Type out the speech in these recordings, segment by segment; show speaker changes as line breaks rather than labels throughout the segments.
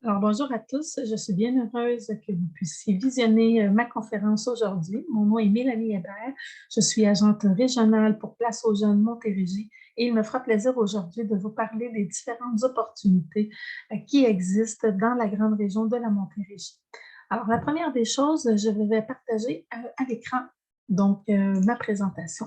Alors, bonjour à tous. Je suis bien heureuse que vous puissiez visionner ma conférence aujourd'hui. Mon nom est Mélanie Hébert. Je suis agente régionale pour Place aux Jeunes Montérégie et il me fera plaisir aujourd'hui de vous parler des différentes opportunités qui existent dans la grande région de la Montérégie. Alors, la première des choses, je vais partager à l'écran ma présentation.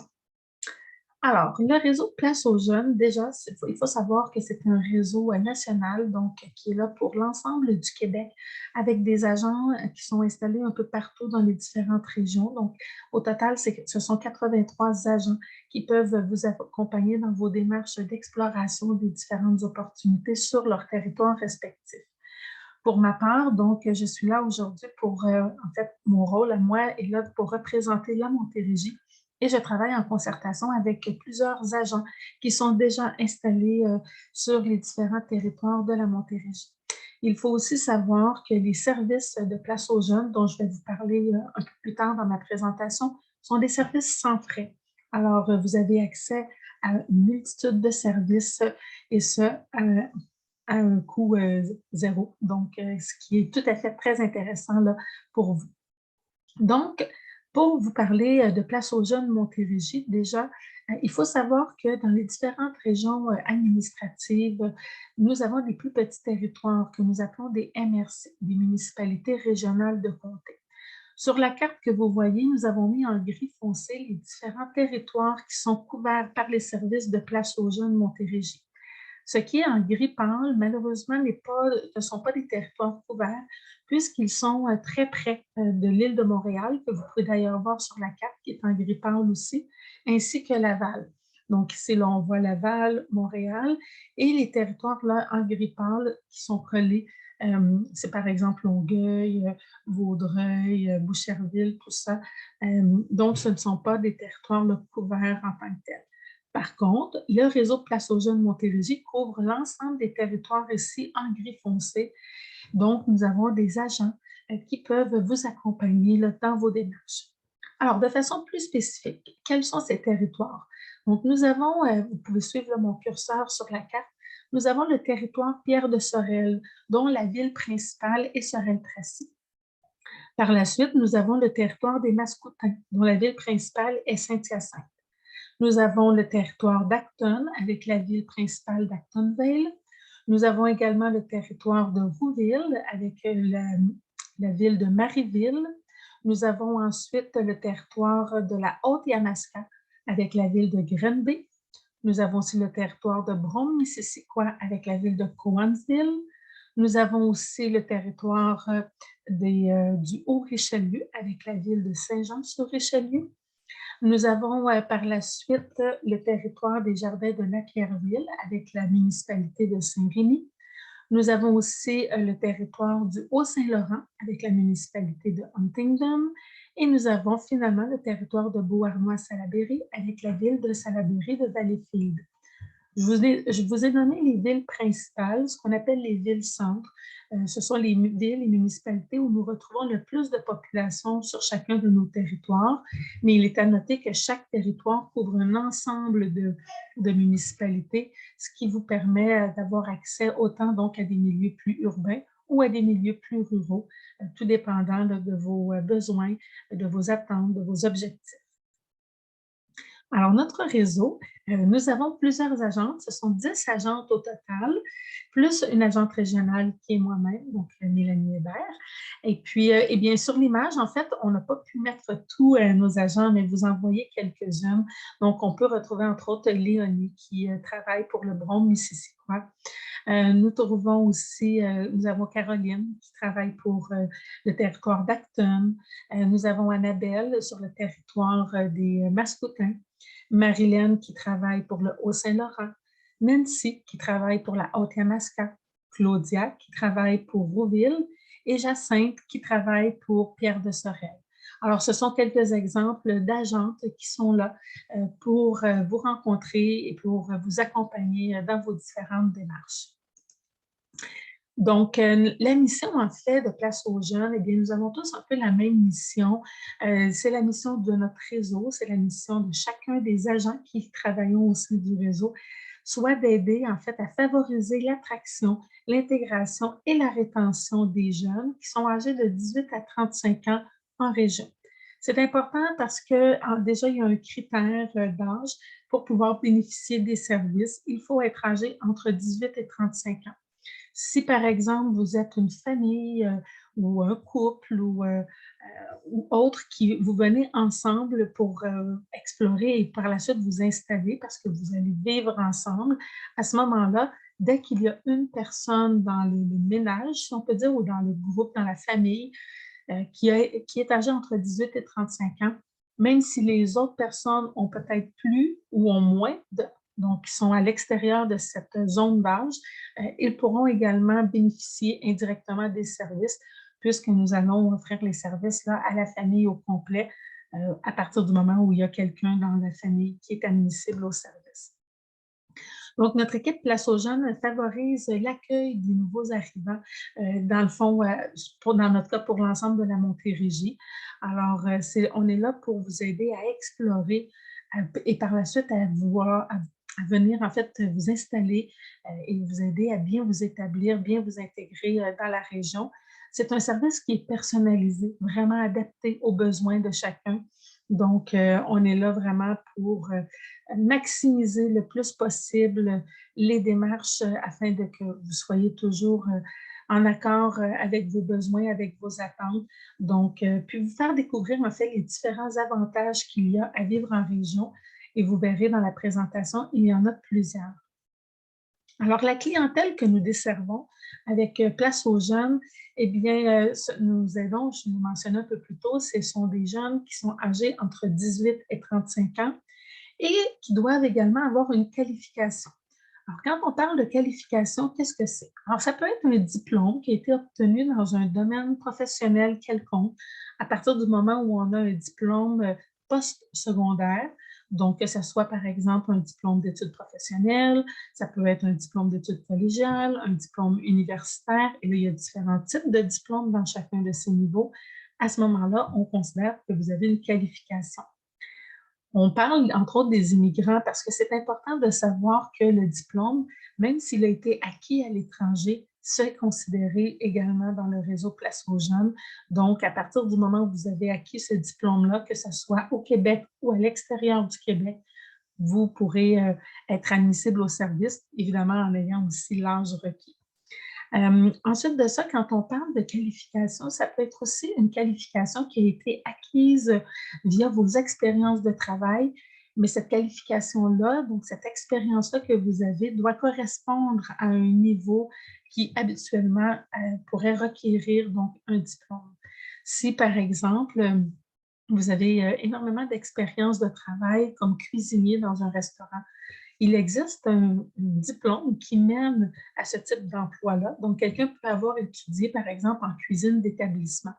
Alors, le réseau Place aux jeunes, déjà, il faut savoir que c'est un réseau national, qui est là pour l'ensemble du Québec, avec des agents qui sont installés un peu partout dans les différentes régions. Donc, au total, ce sont 83 agents qui peuvent vous accompagner dans vos démarches d'exploration des différentes opportunités sur leur territoire respectif. Pour ma part, je suis là aujourd'hui en fait, mon rôle à moi est là pour représenter la Montérégie et je travaille en concertation avec plusieurs agents qui sont déjà installés sur les différents territoires de la Montérégie. Il faut aussi savoir que les services de Place aux jeunes, dont je vais vous parler un peu plus tard dans ma présentation, sont des services sans frais. Alors, vous avez accès à une multitude de services et ce, à un coût zéro. Ce qui est tout à fait très intéressant là, pour vous. Donc, pour vous parler de Place aux jeunes Montérégie, déjà, il faut savoir que dans les différentes régions administratives, nous avons des plus petits territoires que nous appelons des MRC, des municipalités régionales de comté. Sur la carte que vous voyez, nous avons mis en gris foncé les différents territoires qui sont couverts par les services de Place aux jeunes Montérégie. Ce qui est en gris pâle, malheureusement, ne sont pas des territoires couverts, puisqu'ils sont très près de l'île de Montréal, que vous pouvez d'ailleurs voir sur la carte, qui est en gris pâle aussi, ainsi que Laval. Donc ici, là, on voit Laval, Montréal, et les territoires là, en gris pâle qui sont collés, c'est par exemple Longueuil, Vaudreuil, Boucherville, tout ça. Donc, ce ne sont pas des territoires là, couverts en tant que tels. Par contre, le réseau Place aux jeunes Montérégie couvre l'ensemble des territoires ici en gris foncé. Donc, nous avons des agents qui peuvent vous accompagner là, dans vos démarches. Alors, de façon plus spécifique, quels sont ces territoires? Donc, nous avons, vous pouvez suivre là, mon curseur sur la carte, nous avons le territoire Pierre de Sorel, dont la ville principale est Sorel-Tracy. Par la suite, nous avons le territoire des Mascoutins, dont la ville principale est Saint-Hyacinthe. Nous avons le territoire d'Acton avec la ville principale d'Actonville. Nous avons également le territoire de Rouville avec la ville de Marieville. Nous avons ensuite le territoire de la Haute-Yamaska avec la ville de Grenby. Nous avons aussi le territoire de Brome-Missisquoi avec la ville de Cowansville. Nous avons aussi le territoire du Haut-Richelieu avec la ville de Saint-Jean-sur-Richelieu. Nous avons par la suite le territoire des Jardins de Napierville avec la municipalité de Saint-Rémy. Nous avons aussi le territoire du Haut-Saint-Laurent avec la municipalité de Huntingdon. Et nous avons finalement le territoire de Beauharnois-Salaberry avec la ville de Salaberry de Valleyfield. Je vous ai donné les villes principales, ce qu'on appelle les villes-centres. Ce sont les villes et municipalités où nous retrouvons le plus de population sur chacun de nos territoires, mais il est à noter que chaque territoire couvre un ensemble de municipalités, ce qui vous permet d'avoir accès autant donc à des milieux plus urbains ou à des milieux plus ruraux, tout dépendant de vos besoins, de vos attentes, de vos objectifs. Alors, notre réseau, nous avons plusieurs agentes. Ce sont 10 agentes au total, plus une agente régionale qui est moi-même, donc Mélanie Hébert. Et puis, eh bien, sur l'image, en fait, on n'a pas pu mettre tous nos agents, mais vous en voyez quelques-unes. Donc, on peut retrouver, entre autres, Léonie qui travaille pour le Brome-Missisquoi. Nous trouvons aussi, nous avons Caroline qui travaille pour le territoire d'Acton. Nous avons Annabelle sur le territoire des Mascoutins. Marilyn qui travaille pour le Haut-Saint-Laurent. Nancy qui travaille pour la Haute-Yamaska. Claudia qui travaille pour Rouville et Jacinthe qui travaille pour Pierre de Sorel. Alors, ce sont quelques exemples d'agentes qui sont là pour vous rencontrer et pour vous accompagner dans vos différentes démarches. Donc, la mission, en fait, de Place aux jeunes, eh bien, nous avons tous un peu la même mission. C'est la mission de notre réseau, c'est la mission de chacun des agents qui travaillent au sein du réseau. soit d'aider en fait à favoriser l'attraction, l'intégration et la rétention des jeunes qui sont âgés de 18 à 35 ans en région. C'est important parce que déjà, il y a un critère d'âge pour pouvoir bénéficier des services. Il faut être âgé entre 18 et 35 ans. Si, par exemple, vous êtes une famille ou un couple ou autre qui vous venez ensemble pour explorer et par la suite vous installer parce que vous allez vivre ensemble, à ce moment-là, dès qu'il y a une personne dans le ménage, si on peut dire, ou dans le groupe, dans la famille, qui est âgé entre 18 et 35 ans, même si les autres personnes ont peut-être plus ou ont moins, donc qui sont à l'extérieur de cette zone d'âge, ils pourront également bénéficier indirectement des services puisque nous allons offrir les services là, à la famille au complet à partir du moment où il y a quelqu'un dans la famille qui est admissible au service. Donc, notre équipe Place aux jeunes favorise l'accueil des nouveaux arrivants, dans le fond, dans notre cas, pour l'ensemble de la Montérégie. Alors, on est là pour vous aider à explorer et par la suite à venir en fait vous installer et vous aider à bien vous établir, bien vous intégrer dans la région. C'est un service qui est personnalisé, vraiment adapté aux besoins de chacun. Donc, on est là vraiment pour maximiser le plus possible les démarches afin que vous soyez toujours en accord avec vos besoins, avec vos attentes. Donc, puis vous faire découvrir en fait les différents avantages qu'il y a à vivre en région et vous verrez dans la présentation, il y en a plusieurs. Alors, la clientèle que nous desservons avec Place aux jeunes, eh bien, nous aidons, je le mentionnais un peu plus tôt, ce sont des jeunes qui sont âgés entre 18 et 35 ans et qui doivent également avoir une qualification. Alors, quand on parle de qualification, qu'est-ce que c'est? Alors, ça peut être un diplôme qui a été obtenu dans un domaine professionnel quelconque à partir du moment où on a un diplôme post-secondaire. Donc, que ce soit, par exemple, un diplôme d'études professionnelles, ça peut être un diplôme d'études collégiales, un diplôme universitaire, et là, il y a différents types de diplômes dans chacun de ces niveaux. À ce moment-là, on considère que vous avez une qualification. On parle, entre autres, des immigrants parce que c'est important de savoir que le diplôme, même s'il a été acquis à l'étranger, c'est considéré également dans le réseau Place aux jeunes. Donc, à partir du moment où vous avez acquis ce diplôme-là, que ce soit au Québec ou à l'extérieur du Québec, vous pourrez être admissible au service, évidemment en ayant aussi l'âge requis. Ensuite de ça, quand on parle de qualification, ça peut être aussi une qualification qui a été acquise via vos expériences de travail, mais cette qualification-là, donc cette expérience-là que vous avez, doit correspondre à un niveau qui habituellement pourrait requérir donc un diplôme. Si, par exemple, vous avez énormément d'expérience de travail comme cuisinier dans un restaurant, il existe un diplôme qui mène à ce type d'emploi-là. Donc, quelqu'un peut avoir étudié, par exemple, en cuisine d'établissement.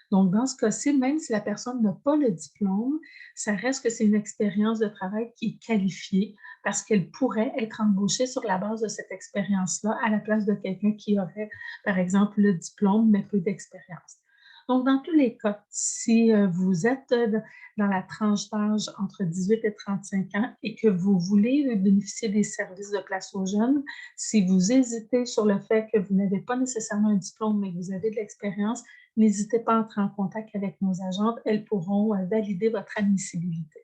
Donc, dans ce cas-ci, même si la personne n'a pas le diplôme, ça reste que c'est une expérience de travail qui est qualifiée parce qu'elle pourrait être embauchée sur la base de cette expérience-là à la place de quelqu'un qui aurait, par exemple, le diplôme, mais peu d'expérience. Donc, dans tous les cas, si vous êtes dans la tranche d'âge entre 18 et 35 ans et que vous voulez bénéficier des services de Place aux jeunes, si vous hésitez sur le fait que vous n'avez pas nécessairement un diplôme, mais que vous avez de l'expérience, n'hésitez pas à entrer en contact avec nos agentes. Elles pourront valider votre admissibilité.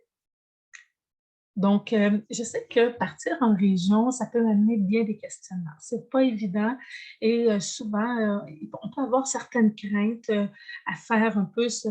Donc, je sais que partir en région, ça peut amener bien des questionnements. C'est pas évident et souvent, on peut avoir certaines craintes à faire un peu ce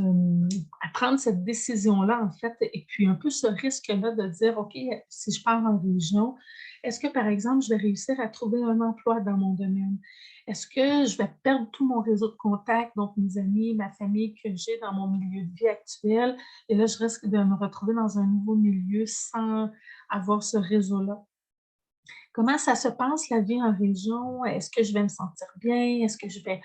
à prendre cette décision-là, en fait, et puis un peu ce risque-là de dire: «OK, si je pars en région, est-ce que, par exemple, je vais réussir à trouver un emploi dans mon domaine? Est-ce que je vais perdre tout mon réseau de contacts, donc mes amis, ma famille que j'ai dans mon milieu de vie actuel? Et là, je risque de me retrouver dans un nouveau milieu sans avoir ce réseau-là. Comment ça se passe la vie en région? Est-ce que je vais me sentir bien? Est-ce que je vais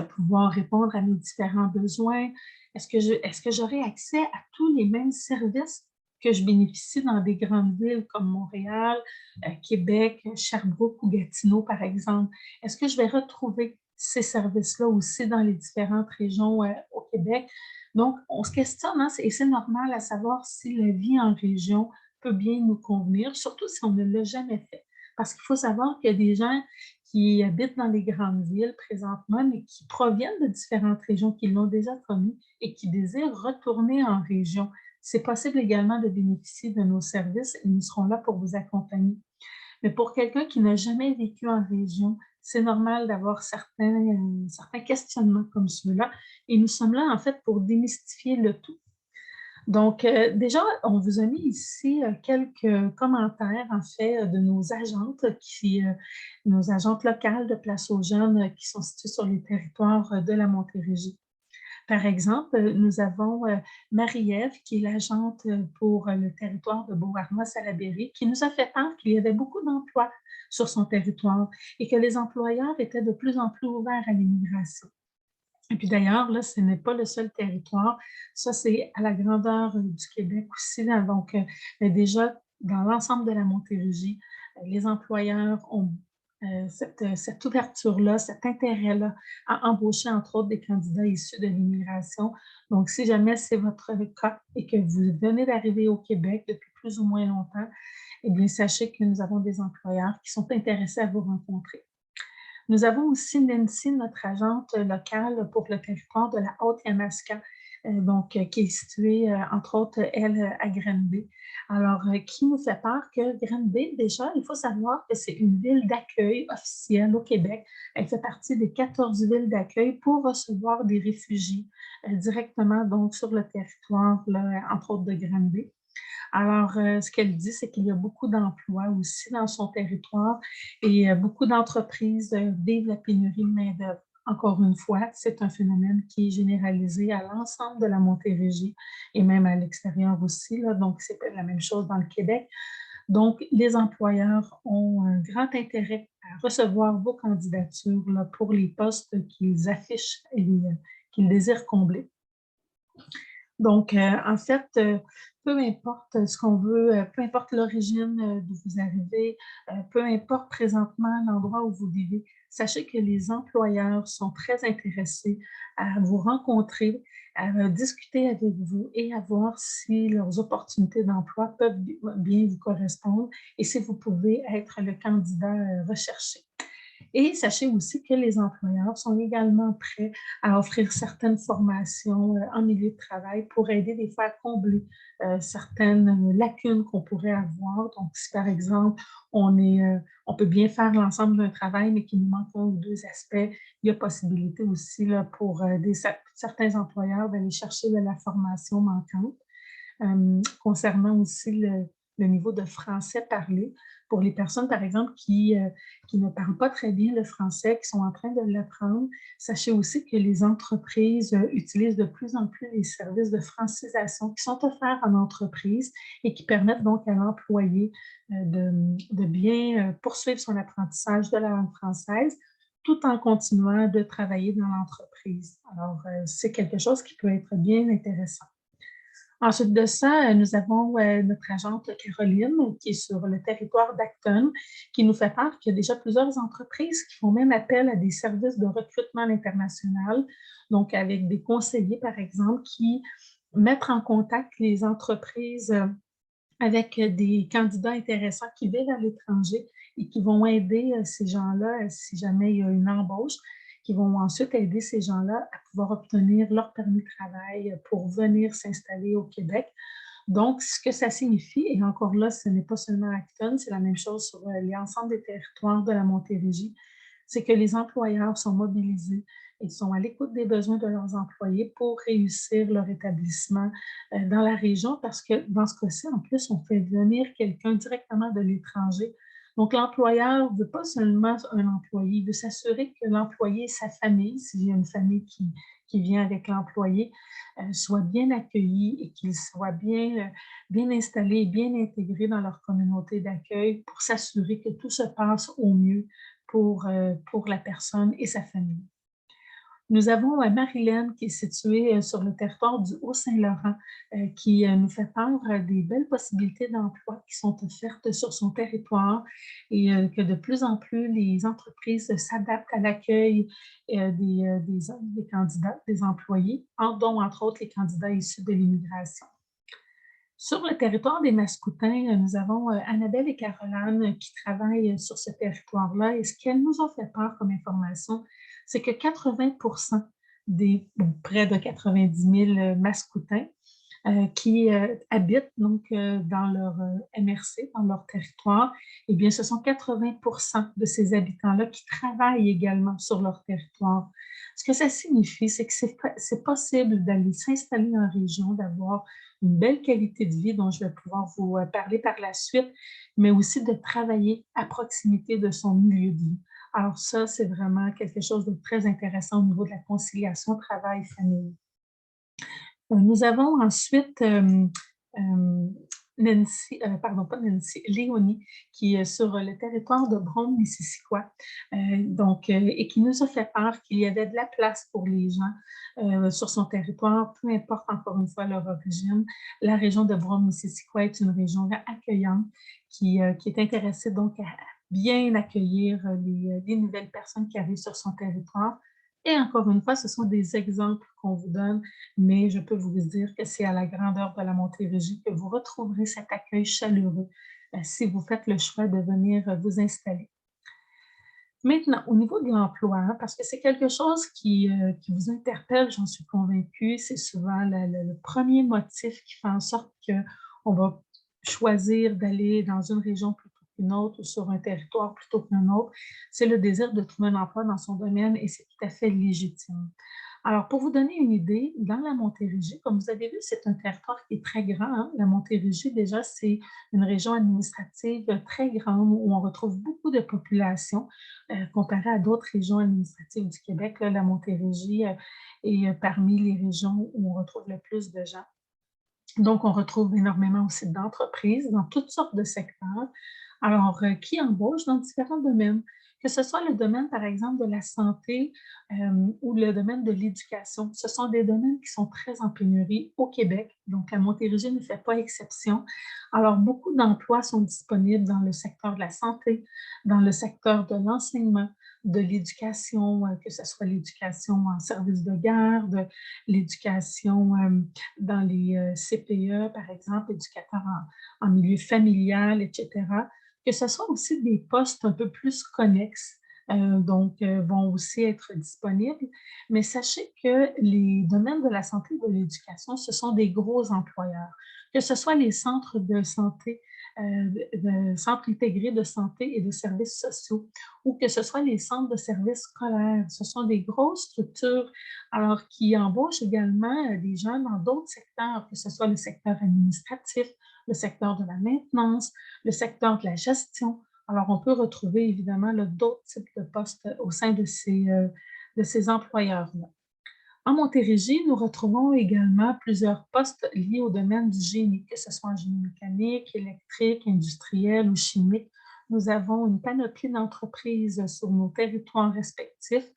pouvoir répondre à mes différents besoins? Est-ce que j'aurai accès à tous les mêmes services que je bénéficie dans des grandes villes comme Montréal, Québec, Sherbrooke ou Gatineau, par exemple? Est-ce que je vais retrouver ces services-là aussi dans les différentes régions au Québec? Donc, on se questionne, hein, et c'est normal à savoir si la vie en région peut bien nous convenir, surtout si on ne l'a jamais fait. Parce qu'il faut savoir qu'il y a des gens qui habitent dans les grandes villes présentement, mais qui proviennent de différentes régions, qui l'ont déjà connu et qui désirent retourner en région. C'est possible également de bénéficier de nos services et nous serons là pour vous accompagner. Mais pour quelqu'un qui n'a jamais vécu en région, c'est normal d'avoir certains questionnements comme ceux-là. Et nous sommes là, en fait, pour démystifier le tout. Donc, déjà, on vous a mis ici quelques commentaires, en fait, de nos agentes locales de Place aux Jeunes qui sont situées sur les territoires de la Montérégie. Par exemple, nous avons Marie-Ève, qui est l'agente pour le territoire de Beauharnois-Salaberry, qui nous a fait part qu'il y avait beaucoup d'emplois sur son territoire et que les employeurs étaient de plus en plus ouverts à l'immigration. Et puis d'ailleurs, là, ce n'est pas le seul territoire. Ça, c'est à la grandeur du Québec aussi, là. Donc, mais déjà, dans l'ensemble de la Montérégie, les employeurs ont cette ouverture-là, cet intérêt-là à embaucher, entre autres, des candidats issus de l'immigration. Donc, si jamais c'est votre cas et que vous venez d'arriver au Québec depuis plus ou moins longtemps, eh bien, sachez que nous avons des employeurs qui sont intéressés à vous rencontrer. Nous avons aussi Nancy, notre agente locale pour le territoire de la Haute-Yamaska, qui est située, entre autres, elle, à Granby. Alors, qui nous fait part que Granby, déjà, il faut savoir que c'est une ville d'accueil officielle au Québec. Elle fait partie des 14 villes d'accueil pour recevoir des réfugiés directement donc sur le territoire, là, entre autres, de Granby. Alors, ce qu'elle dit, c'est qu'il y a beaucoup d'emplois aussi dans son territoire et beaucoup d'entreprises vivent la pénurie de main-d'œuvre. Encore une fois, c'est un phénomène qui est généralisé à l'ensemble de la Montérégie et même à l'extérieur aussi, là. Donc, c'est la même chose dans le Québec. Donc, les employeurs ont un grand intérêt à recevoir vos candidatures là, pour les postes qu'ils affichent et qu'ils désirent combler. Donc, en fait, peu importe ce qu'on veut, peu importe l'origine d'où vous arrivez, peu importe présentement l'endroit où vous vivez, sachez que les employeurs sont très intéressés à vous rencontrer, à discuter avec vous et à voir si leurs opportunités d'emploi peuvent bien vous correspondre et si vous pouvez être le candidat recherché. Et sachez aussi que les employeurs sont également prêts à offrir certaines formations en milieu de travail pour aider des fois à combler certaines lacunes qu'on pourrait avoir. Donc, si par exemple, on peut bien faire l'ensemble d'un travail, mais qu'il nous manque un ou deux aspects, il y a possibilité aussi là, pour certains employeurs d'aller chercher de la formation manquante. Concernant aussi le niveau de français parlé. Pour les personnes, par exemple, qui ne parlent pas très bien le français, qui sont en train de l'apprendre, sachez aussi que les entreprises utilisent de plus en plus les services de francisation qui sont offerts en entreprise et qui permettent donc à l'employé de bien poursuivre son apprentissage de la langue française tout en continuant de travailler dans l'entreprise. Alors, c'est quelque chose qui peut être bien intéressant. Ensuite de ça, nous avons notre agente Caroline qui est sur le territoire d'Acton, qui nous fait part qu'il y a déjà plusieurs entreprises qui font même appel à des services de recrutement à l'international, donc avec des conseillers, par exemple, qui mettent en contact les entreprises avec des candidats intéressants qui vivent à l'étranger et qui vont aider ces gens-là si jamais il y a une embauche, qui vont ensuite aider ces gens-là à pouvoir obtenir leur permis de travail pour venir s'installer au Québec. Donc, ce que ça signifie, et encore là, ce n'est pas seulement Acton, c'est la même chose sur l'ensemble des territoires de la Montérégie, c'est que les employeurs sont mobilisés et sont à l'écoute des besoins de leurs employés pour réussir leur établissement dans la région parce que dans ce cas-ci, en plus, on fait venir quelqu'un directement de l'étranger. Donc, l'employeur ne veut pas seulement un employé, il veut s'assurer que l'employé et sa famille, s'il y a une famille qui vient avec l'employé, soient bien accueillis et qu'ils soient bien installés et bien intégrés dans leur communauté d'accueil pour s'assurer que tout se passe au mieux pour la personne et sa famille. Nous avons Marilène qui est située sur le territoire du Haut-Saint-Laurent, qui nous fait part des belles possibilités d'emploi qui sont offertes sur son territoire et que de plus en plus les entreprises s'adaptent à l'accueil des candidats, des employés, dont entre autres les candidats issus de l'immigration. Sur le territoire des Mascoutins, nous avons, Annabelle et Caroline qui travaillent sur ce territoire-là et ce qu'elles nous ont fait part comme information, c'est que 80 des bon, près de 90 000 Mascoutins, qui, habitent donc, dans leur, MRC, dans leur territoire, eh bien, ce sont 80 de ces habitants-là qui travaillent également sur leur territoire. Ce que ça signifie, c'est que c'est possible d'aller s'installer en région, d'avoir une belle qualité de vie dont je vais pouvoir vous, parler par la suite, mais aussi de travailler à proximité de son milieu de vie. Alors ça, c'est vraiment quelque chose de très intéressant au niveau de la conciliation travail-famille. Nous avons ensuite, Nancy, pardon, pas Nancy, Léonie, qui est sur le territoire de Brome-Missisquoi, donc et qui nous a fait part qu'il y avait de la place pour les gens, sur son territoire, peu importe encore une fois leur origine. La région de Brome-Missisquoi est une région accueillante qui est intéressée donc à bien accueillir, les nouvelles personnes qui arrivent sur son territoire et encore une fois, ce sont des exemples qu'on vous donne, mais je peux vous dire que c'est à la grandeur de la Montérégie que vous retrouverez cet accueil chaleureux, si vous faites le choix de venir, vous installer. Maintenant, au niveau de l'emploi, hein, parce que c'est quelque chose qui vous interpelle, j'en suis convaincue, c'est souvent le 1er motif qui fait en sorte qu'on va choisir d'aller dans une région plutôt qu'une autre ou sur un territoire plutôt qu'un autre, c'est le désir de trouver un emploi dans son domaine et c'est tout à fait légitime. Alors, pour vous donner une idée, dans la Montérégie, comme vous avez vu, c'est un territoire qui est très grand, hein. La Montérégie, déjà, c'est une région administrative très grande où on retrouve beaucoup de population, comparé à d'autres régions administratives du Québec. Là, la Montérégie est parmi les régions où on retrouve le plus de gens. Donc, on retrouve énormément aussi d'entreprises dans toutes sortes de secteurs, alors qui embauchent dans différents domaines, que ce soit le domaine, par exemple, de la santé ou le domaine de l'éducation. Ce sont des domaines qui sont très en pénurie au Québec, donc la Montérégie ne fait pas exception. Alors, beaucoup d'emplois sont disponibles dans le secteur de la santé, dans le secteur de l'enseignement, de l'éducation, que ce soit l'éducation en service de garde, l'éducation dans les CPE, par exemple, éducateurs en milieu familial, etc. Que ce soit aussi des postes un peu plus connexes, donc vont aussi être disponibles. Mais sachez que les domaines de la santé et de l'éducation, ce sont des gros employeurs. Que ce soit les centres de santé, centres intégrés de santé et de services sociaux, ou que ce soit les centres de services scolaires. Ce sont des grosses structures alors qui embauchent également des gens dans d'autres secteurs, que ce soit le secteur administratif, le secteur de la maintenance, le secteur de la gestion. Alors, on peut retrouver évidemment d'autres types de postes au sein de ces employeurs-là. En Montérégie, nous retrouvons également plusieurs postes liés au domaine du génie, que ce soit en génie mécanique, électrique, industriel ou chimique. Nous avons une panoplie d'entreprises sur nos territoires respectifs.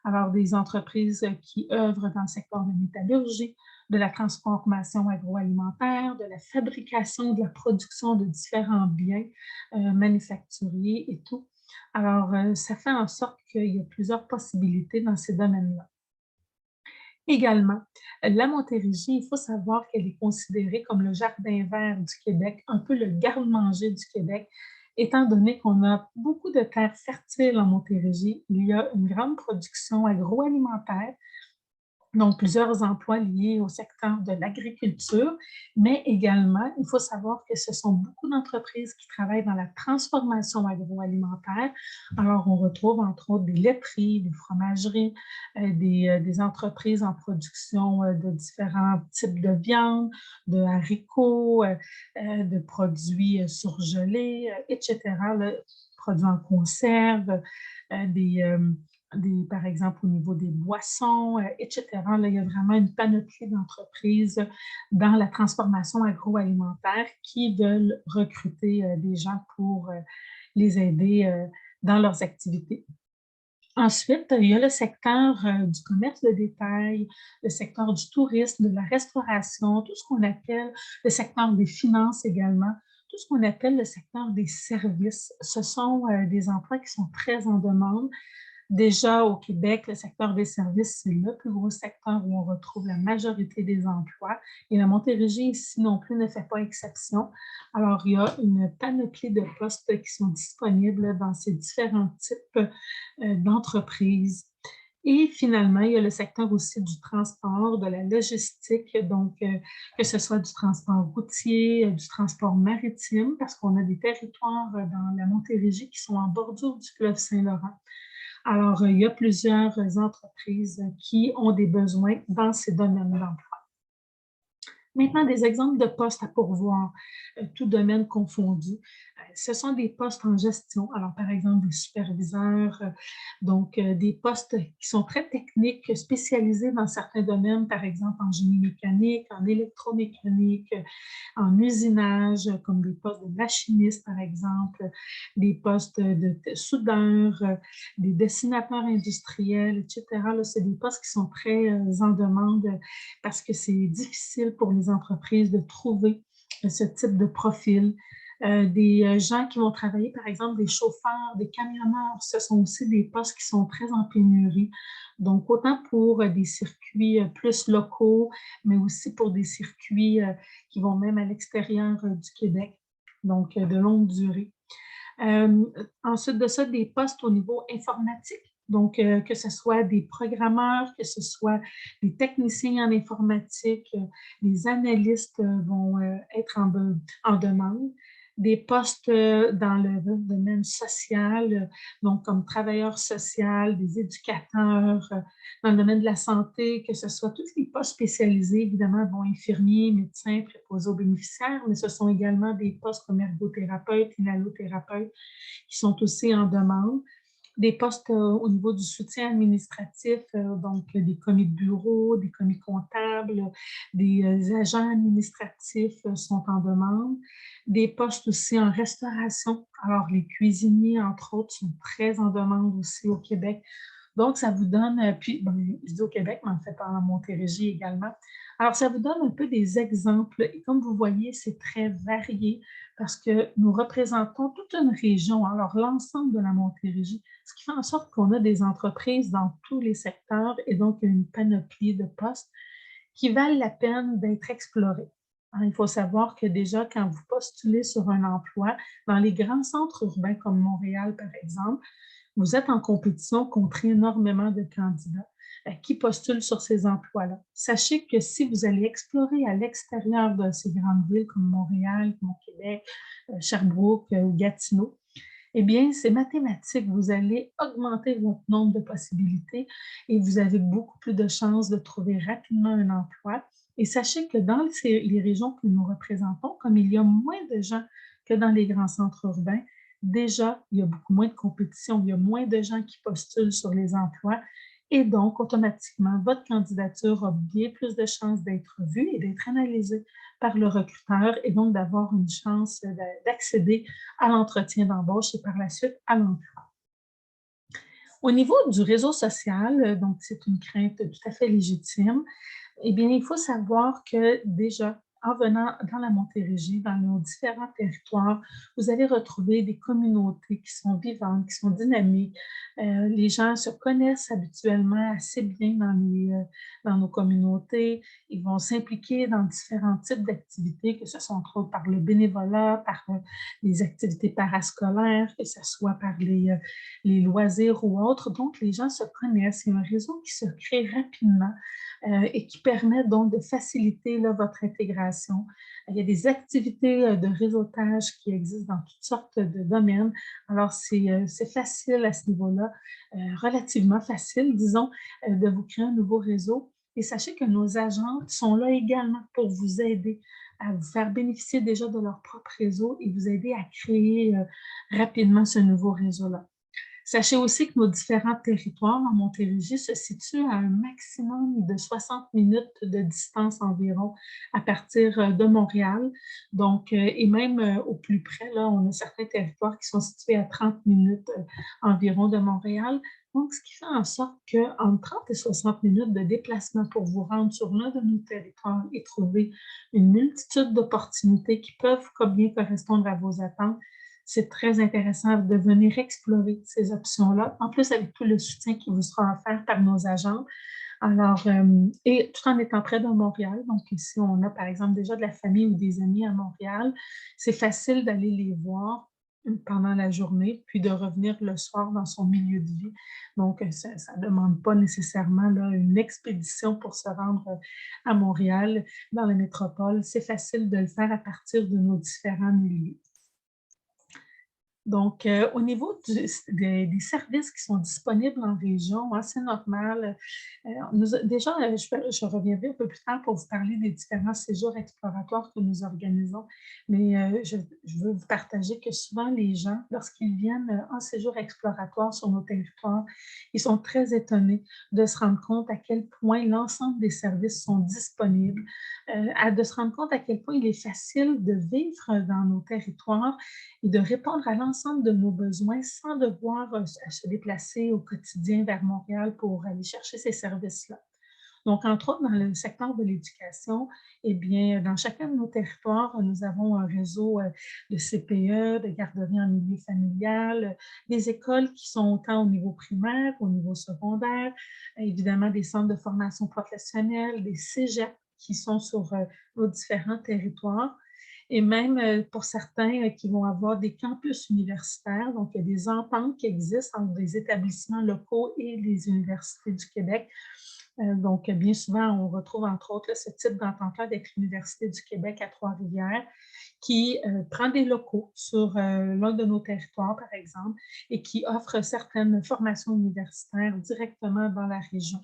Alors, des entreprises qui œuvrent dans le secteur de métallurgie, de la transformation agroalimentaire, de la fabrication, de la production de différents biens manufacturiers et tout. Alors, ça fait en sorte qu'il y a plusieurs possibilités dans ces domaines-là. Également, la Montérégie, il faut savoir qu'elle est considérée comme le jardin vert du Québec, un peu le garde-manger du Québec, étant donné qu'on a beaucoup de terres fertiles en Montérégie. Il y a une grande production agroalimentaire, donc plusieurs emplois liés au secteur de l'agriculture, mais également, il faut savoir que ce sont beaucoup d'entreprises qui travaillent dans la transformation agroalimentaire. Alors, on retrouve entre autres des laiteries, des fromageries, des entreprises en production de différents types de viande, de haricots, de produits surgelés, etc., là, produits en conserve, des, par exemple, au niveau des boissons, etc. Là, il y a vraiment une panoplie d'entreprises dans la transformation agroalimentaire qui veulent recruter des gens pour les aider dans leurs activités. Ensuite, il y a le secteur du commerce de détail, le secteur du tourisme, de la restauration, tout ce qu'on appelle le secteur des finances également, tout ce qu'on appelle le secteur des services. Ce sont des emplois qui sont très en demande Déjà, au Québec, le secteur des services, c'est le plus gros secteur où on retrouve la majorité des emplois et la Montérégie, ici non plus, ne fait pas exception. Alors, il y a une panoplie de postes qui sont disponibles dans ces différents types d'entreprises. Et finalement, il y a le secteur aussi du transport, de la logistique, donc que ce soit du transport routier, du transport maritime, parce qu'on a des territoires dans la Montérégie qui sont en bordure du fleuve Saint-Laurent. Alors, il y a plusieurs entreprises qui ont des besoins dans ces domaines d'emploi. Maintenant, des exemples de postes à pourvoir, tout domaine confondu. Ce sont des postes en gestion. Alors, par exemple, des superviseurs, donc des postes qui sont très techniques, spécialisés dans certains domaines, par exemple en génie mécanique, en électromécanique, en usinage, comme des postes de machiniste, par exemple, des postes de soudeurs, des dessinateurs industriels, etc. Là, c'est des postes qui sont très en demande parce que c'est difficile pour les entreprises de trouver ce type de profil. Des gens qui vont travailler, par exemple, des chauffeurs, des camionneurs, ce sont aussi des postes qui sont très en pénurie. Donc, autant pour des circuits plus locaux, mais aussi pour des circuits qui vont même à l'extérieur du Québec, donc de longue durée. Ensuite de ça, des postes au niveau informatique. Donc, que ce soit des programmeurs, que ce soit des techniciens en informatique, des analystes vont être en demande. Des postes dans le domaine social, donc comme travailleurs sociaux, des éducateurs, dans le domaine de la santé, que ce soit tous les postes spécialisés, évidemment, bon, infirmiers, médecins, préposés aux bénéficiaires, mais ce sont également des postes comme ergothérapeutes, inhalothérapeutes qui sont aussi en demande. Des postes au niveau du soutien administratif, donc des commis de bureau, des commis comptables, des agents administratifs sont en demande. Des postes aussi en restauration. Alors, les cuisiniers, entre autres, sont très en demande aussi au Québec. Donc, ça vous donne, puis bon, je dis au Québec, mais en fait en Montérégie également. Alors, ça vous donne un peu des exemples. Et comme vous voyez, c'est très varié parce que nous représentons toute une région, alors l'ensemble de la Montérégie, ce qui fait en sorte qu'on a des entreprises dans tous les secteurs et donc une panoplie de postes qui valent la peine d'être explorés. Hein, il faut savoir que déjà, quand vous postulez sur un emploi, dans les grands centres urbains comme Montréal, par exemple, vous êtes en compétition contre énormément de candidats qui postulent sur ces emplois-là. Sachez que si vous allez explorer à l'extérieur de ces grandes villes comme Montréal, comme Québec, Sherbrooke ou Gatineau, eh bien, c'est mathématique. Vous allez augmenter votre nombre de possibilités et vous avez beaucoup plus de chances de trouver rapidement un emploi. Et sachez que dans les régions que nous représentons, comme il y a moins de gens que dans les grands centres urbains, déjà, il y a beaucoup moins de compétition, il y a moins de gens qui postulent sur les emplois et donc, automatiquement, votre candidature a bien plus de chances d'être vue et d'être analysée par le recruteur et donc d'avoir une chance d'accéder à l'entretien d'embauche et par la suite à l'emploi. Au niveau du réseau social, donc c'est une crainte tout à fait légitime, eh bien, il faut savoir que déjà, en venant dans la Montérégie, dans nos différents territoires, vous allez retrouver des communautés qui sont vivantes, qui sont dynamiques. Les gens se connaissent habituellement assez bien dans nos communautés. Ils vont s'impliquer dans différents types d'activités, que ce soit entre autres par le bénévolat, par les activités parascolaires, que ce soit par les loisirs ou autres. Donc, les gens se connaissent. Il y a un réseau qui se crée rapidement et qui permet donc de faciliter là, votre intégration. Il y a des activités de réseautage qui existent dans toutes sortes de domaines. Alors, c'est facile à ce niveau-là, relativement facile, disons, de vous créer un nouveau réseau. Et sachez que nos agentes sont là également pour vous aider à vous faire bénéficier déjà de leur propre réseau et vous aider à créer rapidement ce nouveau réseau-là. Sachez aussi que nos différents territoires en Montérégie se situent à un maximum de 60 minutes de distance environ à partir de Montréal. Donc, et même au plus près, là, on a certains territoires qui sont situés à 30 minutes environ de Montréal. Donc, ce qui fait en sorte qu'entre 30 et 60 minutes de déplacement pour vous rendre sur l'un de nos territoires et trouver une multitude d'opportunités qui peuvent bien correspondre à vos attentes, c'est très intéressant de venir explorer ces options-là. En plus, avec tout le soutien qui vous sera offert par nos agents. Alors, et tout en étant près de Montréal, donc si on a, par exemple, déjà de la famille ou des amis à Montréal, c'est facile d'aller les voir pendant la journée, puis de revenir le soir dans son milieu de vie. Donc, ça ne demande pas nécessairement là, une expédition pour se rendre à Montréal, dans la métropole. C'est facile de le faire à partir de nos différents milieux. Donc, au niveau des services qui sont disponibles en région, hein, c'est normal. Déjà, je reviendrai un peu plus tard pour vous parler des différents séjours exploratoires que nous organisons. Mais je veux vous partager que souvent, les gens, lorsqu'ils viennent en séjour exploratoire sur nos territoires, ils sont très étonnés de se rendre compte à quel point l'ensemble des services sont disponibles, de se rendre compte à quel point il est facile de vivre dans nos territoires et de répondre à l'ensemble de nos besoins sans devoir se déplacer au quotidien vers Montréal pour aller chercher ces services-là. Donc, entre autres, dans le secteur de l'éducation, eh bien, dans chacun de nos territoires, nous avons un réseau de CPE, de garderies en milieu familial, des écoles qui sont autant au niveau primaire, au niveau secondaire, évidemment des centres de formation professionnelle, des cégeps qui sont sur nos différents territoires. Et même pour certains qui vont avoir des campus universitaires, donc il y a des ententes qui existent entre des établissements locaux et les universités du Québec. Donc, bien souvent, on retrouve entre autres là, ce type d'entente-là avec l'Université du Québec à Trois-Rivières, qui prend des locaux sur l'un de nos territoires, par exemple, et qui offre certaines formations universitaires directement dans la région.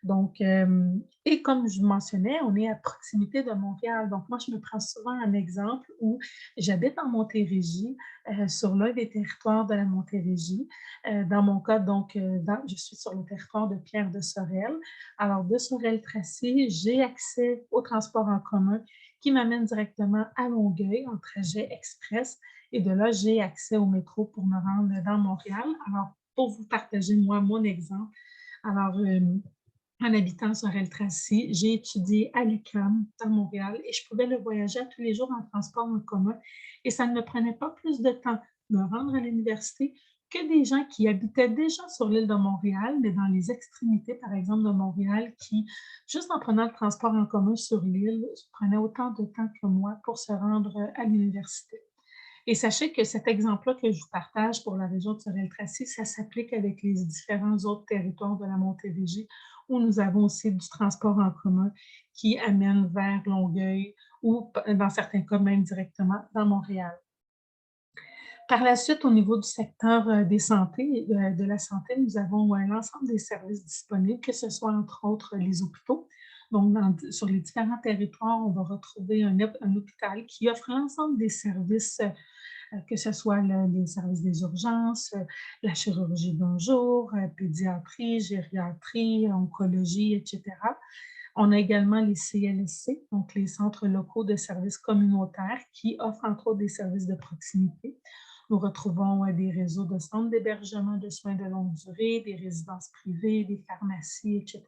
Donc, et comme je mentionnais, on est à proximité de Montréal. Donc, moi, je me prends souvent un exemple où j'habite en Montérégie, sur l'un des territoires de la Montérégie. Dans mon cas, donc, je suis sur le territoire de Pierre-de-Sorel. Alors, de Sorel-Tracy, j'ai accès au transport en commun qui m'amène directement à Longueuil en trajet express. Et de là, j'ai accès au métro pour me rendre dans Montréal. Alors, pour vous partager, moi, mon exemple, alors, en habitant sur El-Tracy, j'ai étudié à l'UQAM, à Montréal, et je pouvais le voyager à tous les jours en transport en commun. Et ça ne me prenait pas plus de temps de me rendre à l'université que des gens qui habitaient déjà sur l'île de Montréal, mais dans les extrémités, par exemple, de Montréal, qui, juste en prenant le transport en commun sur l'île, prenaient autant de temps que moi pour se rendre à l'université. Et sachez que cet exemple-là que je vous partage pour la région de Sorel-Tracy, ça s'applique avec les différents autres territoires de la Montérégie, où nous avons aussi du transport en commun qui amène vers Longueuil ou, dans certains cas, même directement dans Montréal. Par la suite, au niveau du secteur des santé, de la santé, nous avons l'ensemble des services disponibles, que ce soit entre autres les hôpitaux. Donc, sur les différents territoires, on va retrouver un hôpital qui offre l'ensemble des services que ce soit les services des urgences, la chirurgie d'un jour, pédiatrie, gériatrie, oncologie, etc. On a également les CLSC, donc les centres locaux de services communautaires, qui offrent entre autres des services de proximité. Nous retrouvons des réseaux de centres d'hébergement de soins de longue durée, des résidences privées, des pharmacies, etc.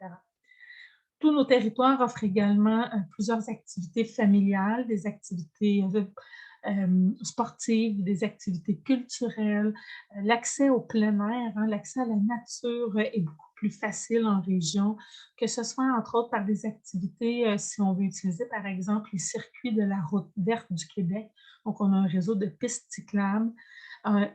Tous nos territoires offrent également plusieurs activités familiales, des activités sportives, des activités culturelles, l'accès au plein air, hein, l'accès à la nature est beaucoup plus facile en région, que ce soit entre autres par des activités, si on veut utiliser par exemple les circuits de la route verte du Québec. Donc, on a un réseau de pistes cyclables.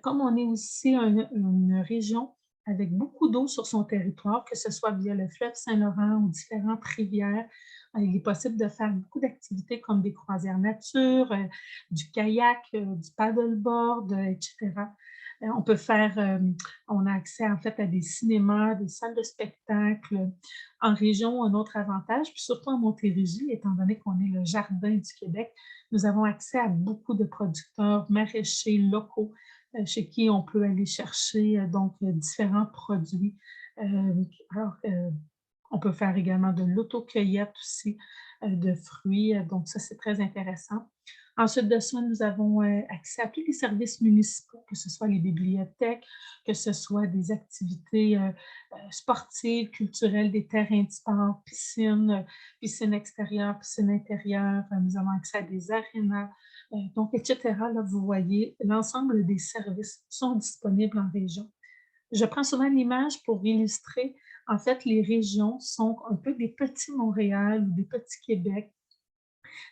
Comme on est aussi une région avec beaucoup d'eau sur son territoire, que ce soit via le fleuve Saint-Laurent ou différentes rivières. Il est possible de faire beaucoup d'activités comme des croisières nature, du kayak, du paddleboard, etc. On peut faire, on a accès en fait à des cinémas, des salles de spectacle. En région, un autre avantage, puis surtout en Montérégie, étant donné qu'on est le jardin du Québec, nous avons accès à beaucoup de producteurs maraîchers locaux chez qui on peut aller chercher donc différents produits. Alors, on peut faire également de l'autocueillette aussi de fruits, donc ça, c'est très intéressant. Ensuite de ça, nous avons accès à tous les services municipaux, que ce soit les bibliothèques, que ce soit des activités sportives, culturelles, des terrains de sport, piscines, piscines extérieures, piscines intérieures. Nous avons accès à des arénas, donc etc. Là, vous voyez, l'ensemble des services sont disponibles en région. Je prends souvent l'image pour illustrer, en fait, les régions sont un peu des petits Montréal ou des petits Québec.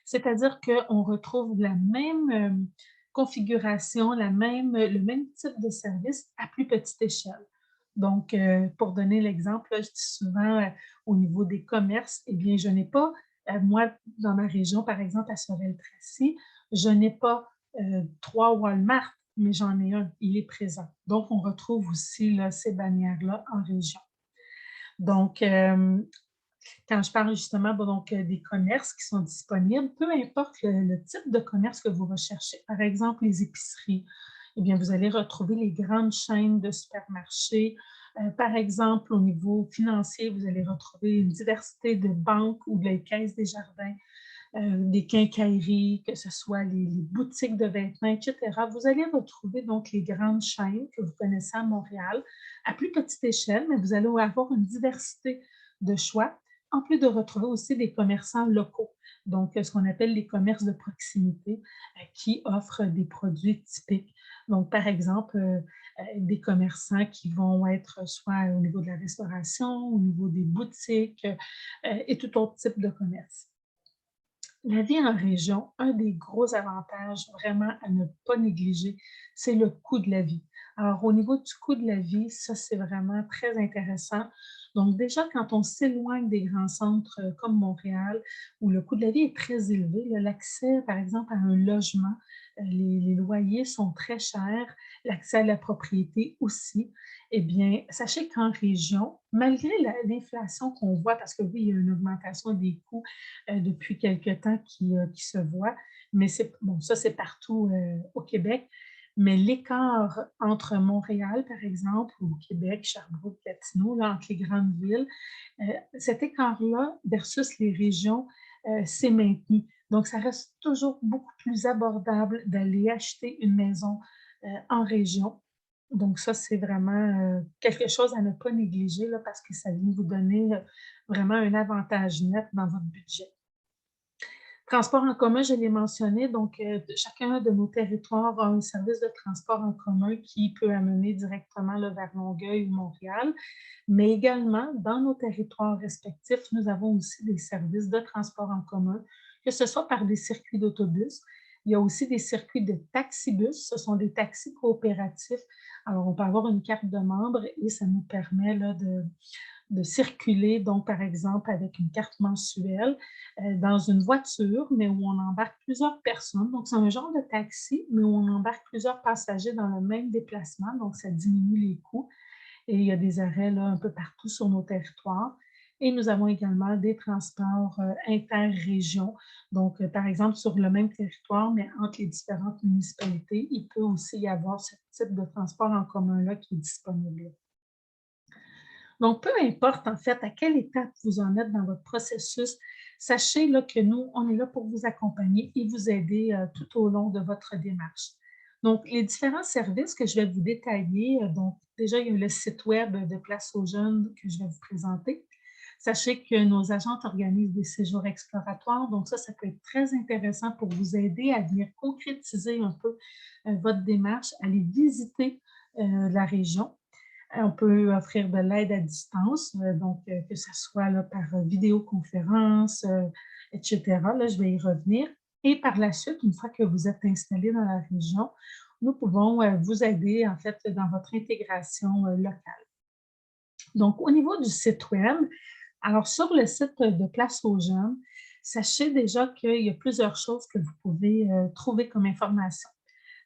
C'est-à-dire qu'on retrouve la même, configuration, le même type de service à plus petite échelle. Donc, pour donner l'exemple, là, je dis souvent, au niveau des commerces, eh bien, je n'ai pas, moi, dans ma région, par exemple, à Sorel-Tracy, je n'ai pas, 3 Walmart, mais j'en ai un, il est présent. Donc, on retrouve aussi, là, ces bannières-là en région. Donc, quand je parle justement, bon, donc, des commerces qui sont disponibles, peu importe le type de commerce que vous recherchez. Par exemple, les épiceries, eh bien, vous allez retrouver les grandes chaînes de supermarchés. Par exemple, au niveau financier, vous allez retrouver une diversité de banques ou de caisses des jardins, des quincailleries, que ce soit les boutiques de vêtements, et cetera. Vous allez retrouver donc les grandes chaînes que vous connaissez à Montréal, à plus petite échelle, mais vous allez avoir une diversité de choix, en plus de retrouver aussi des commerçants locaux, donc ce qu'on appelle les commerces de proximité, qui offrent des produits typiques. Donc, par exemple, des commerçants qui vont être soit au niveau de la restauration, au niveau des boutiques, et tout autre type de commerce. La vie en région, un des gros avantages vraiment à ne pas négliger, c'est le coût de la vie. Alors, au niveau du coût de la vie, ça, c'est vraiment très intéressant. Donc, déjà, quand on s'éloigne des grands centres comme Montréal, où le coût de la vie est très élevé, là, l'accès, par exemple, à un logement, les loyers sont très chers, l'accès à la propriété aussi. Eh bien, sachez qu'en région, malgré l'inflation qu'on voit, parce que oui, il y a une augmentation des coûts depuis quelque temps qui se voit. Mais c'est bon, ça, c'est partout au Québec. Mais l'écart entre Montréal, par exemple, ou Québec, Sherbrooke, Gatineau, là, entre les grandes villes, euh, cet écart-là versus les régions s'est maintenu. Donc, ça reste toujours beaucoup plus abordable d'aller acheter une maison en région. Donc, ça, c'est vraiment quelque chose à ne pas négliger là, parce que ça vient vous donner vraiment un avantage net dans votre budget. Transport en commun, je l'ai mentionné, donc chacun de nos territoires a un service de transport en commun qui peut amener directement là, vers Longueuil ou Montréal, mais également dans nos territoires respectifs, nous avons aussi des services de transport en commun, que ce soit par des circuits d'autobus. Il y a aussi des circuits de taxibus, ce sont des taxis coopératifs. Alors, on peut avoir une carte de membre et ça nous permet là, de circuler, donc par exemple avec une carte mensuelle, dans une voiture, mais où on embarque plusieurs personnes. Donc, c'est un genre de taxi, mais où on embarque plusieurs passagers dans le même déplacement, donc ça diminue les coûts. Et il y a des arrêts là, un peu partout sur nos territoires. Et nous avons également des transports interrégions. Donc, par exemple, sur le même territoire, mais entre les différentes municipalités, il peut aussi y avoir ce type de transport en commun-là qui est disponible. Donc, peu importe en fait à quelle étape vous en êtes dans votre processus, sachez là, que nous, on est là pour vous accompagner et vous aider tout au long de votre démarche. Donc, les différents services que je vais vous détailler, donc déjà, il y a le site web de Place aux jeunes que je vais vous présenter. Sachez que nos agentes organisent des séjours exploratoires, donc ça peut être très intéressant pour vous aider à venir concrétiser un peu votre démarche, aller visiter la région. On peut offrir de l'aide à distance, donc que ce soit là, par vidéoconférence, et cetera. Là, je vais y revenir. Et par la suite, une fois que vous êtes installé dans la région, nous pouvons vous aider en fait dans votre intégration locale. Donc, au niveau du site web, alors sur le site de Place aux jeunes, sachez déjà qu'il y a plusieurs choses que vous pouvez trouver comme information.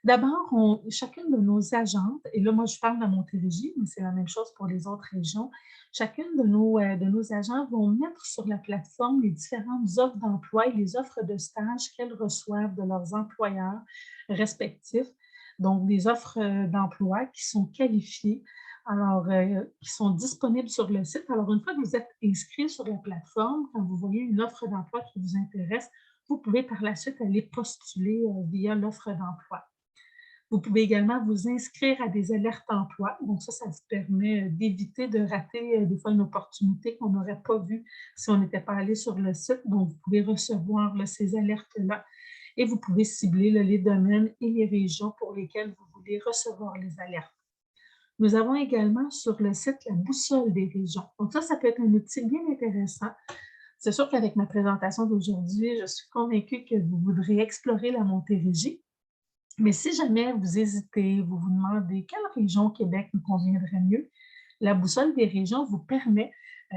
D'abord, chacune de nos agentes, et là, moi, je parle de Montérégie, mais c'est la même chose pour les autres régions, chacune de nos agents vont mettre sur la plateforme les différentes offres d'emploi et les offres de stage qu'elles reçoivent de leurs employeurs respectifs. Donc, des offres d'emploi qui sont qualifiées, alors, qui sont disponibles sur le site. Alors, une fois que vous êtes inscrit sur la plateforme, quand vous voyez une offre d'emploi qui vous intéresse, vous pouvez par la suite aller postuler via l'offre d'emploi. Vous pouvez également vous inscrire à des alertes emploi. Donc ça vous permet d'éviter de rater des fois une opportunité qu'on n'aurait pas vue si on n'était pas allé sur le site. Donc, vous pouvez recevoir là, ces alertes-là. et vous pouvez cibler là, les domaines et les régions pour lesquelles vous voulez recevoir les alertes. Nous avons également sur le site la boussole des régions. Donc ça peut être un outil bien intéressant. C'est sûr qu'avec ma présentation d'aujourd'hui, je suis convaincue que vous voudrez explorer la Montérégie. Mais si jamais vous hésitez, vous vous demandez quelle région au Québec nous conviendrait mieux, la boussole des régions vous permet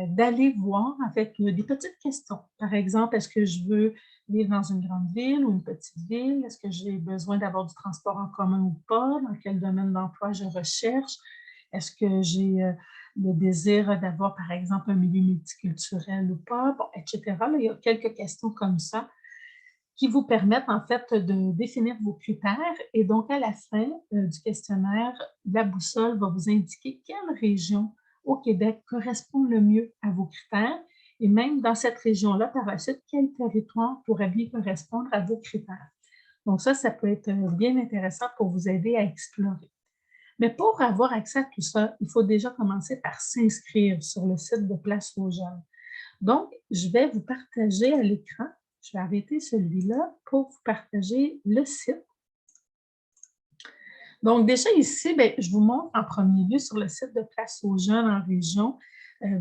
d'aller voir avec des petites questions. Par exemple, est-ce que je veux vivre dans une grande ville ou une petite ville? Est-ce que j'ai besoin d'avoir du transport en commun ou pas? Dans quel domaine d'emploi je recherche? Est-ce que j'ai le désir d'avoir, par exemple, un milieu multiculturel ou pas? Bon, etc. Là, il y a quelques questions comme ça qui vous permettent en fait de définir vos critères et donc à la fin du questionnaire, la boussole va vous indiquer quelle région au Québec correspond le mieux à vos critères et même dans cette région-là, par la suite, quel territoire pourrait bien correspondre à vos critères. Donc ça peut être bien intéressant pour vous aider à explorer. Mais pour avoir accès à tout ça, il faut déjà commencer par s'inscrire sur le site de Place aux jeunes. Donc, je vais vous partager à l'écran. Je vais arrêter celui-là pour vous partager le site. Donc, déjà ici, bien, je vous montre en premier lieu sur le site de Place aux jeunes en région.